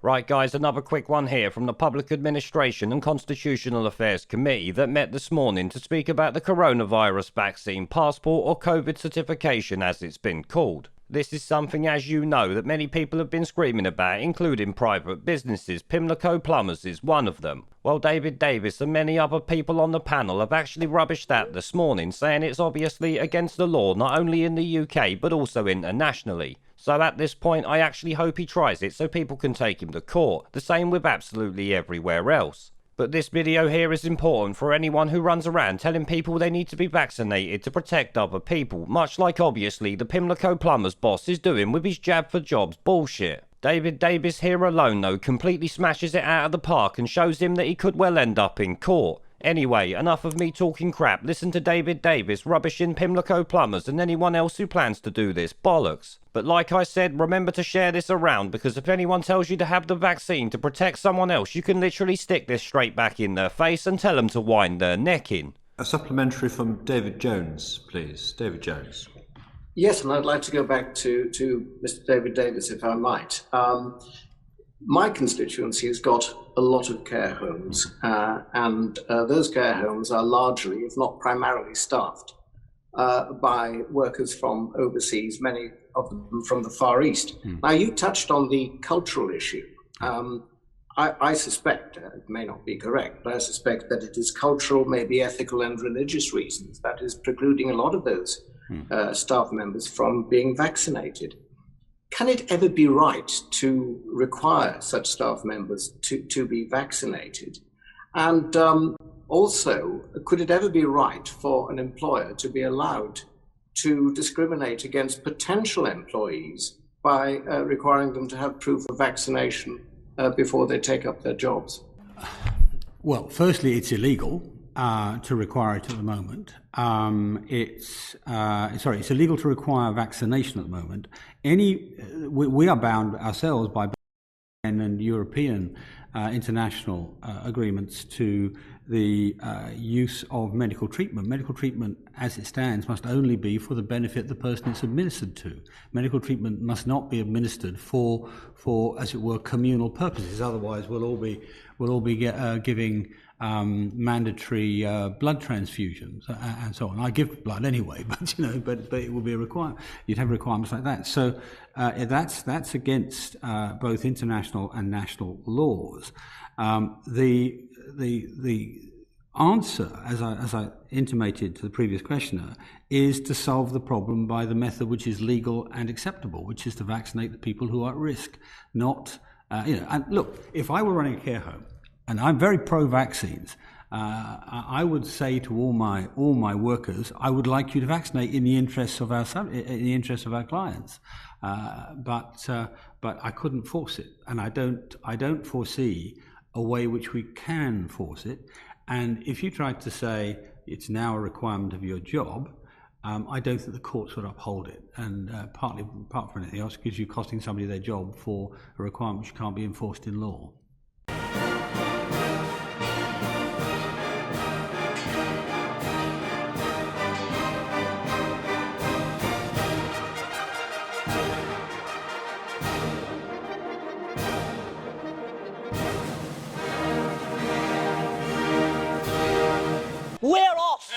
Right guys, another quick one here from the Public Administration and Constitutional Affairs Committee that met this morning to speak about the coronavirus vaccine passport or COVID certification as it's been called. This is something, as you know, that many people have been screaming about, including private businesses. Pimlico Plumbers is one of them. Well, David Davis and many other people on the panel have actually rubbished that this morning, saying it's obviously against the law not only in the UK but also internationally. So at this point, I actually hope he tries it so people can take him to court. The same with absolutely everywhere else. But this video here is important for anyone who runs around telling people they need to be vaccinated to protect other people, much like obviously the Pimlico Plumbers boss is doing with his jab for jobs bullshit. David Davis here alone though completely smashes it out of the park and shows him that he could well end up in court. Anyway, enough of me talking crap. Listen to David Davis rubbishing Pimlico Plumbers and anyone else who plans to do this bollocks. But like I said, remember to share this around, because if anyone tells you to have the vaccine to protect someone else, you can literally stick this straight back in their face and tell them to wind their neck in. A supplementary from David Jones, please. David Jones. Yes, and I'd like to go back to Mr. David Davis, if I might. My constituency has got a lot of care homes, and those care homes are largely, if not primarily, staffed by workers from overseas, many of them from the Far East. Now, you touched on the cultural issue. I suspect, it may not be correct, but I suspect that it is cultural, maybe ethical and religious reasons that is precluding a lot of those staff members from being vaccinated. Can it ever be right to require such staff members to be vaccinated? And also, could it ever be right for an employer to be allowed to discriminate against potential employees by requiring them to have proof of vaccination before they take up their jobs? Well, firstly, it's illegal to require it at the moment. It's illegal to require vaccination at the moment. We are bound ourselves by and European international agreements to the use of medical treatment. Medical treatment, as it stands, must only be for the benefit of the person it's administered to. Medical treatment must not be administered for as it were, communal purposes. Otherwise, we'll all be giving mandatory blood transfusions and so on. I give blood anyway, but it will be a requirement. You'd have requirements like that. So that's against both international and national laws. The answer, as I intimated to the previous questioner, is to solve the problem by the method which is legal and acceptable, which is to vaccinate the people who are at risk. Not, And look, if I were running a care home, and I'm very pro-vaccines, I would say to all my workers, I would like you to vaccinate in the interests of our clients, but I couldn't force it, and I don't foresee a way which we can force it. And if you tried to say it's now a requirement of your job, I don't think the courts would uphold it, and apart from anything else, because you're costing somebody their job for a requirement which can't be enforced in law. We're off!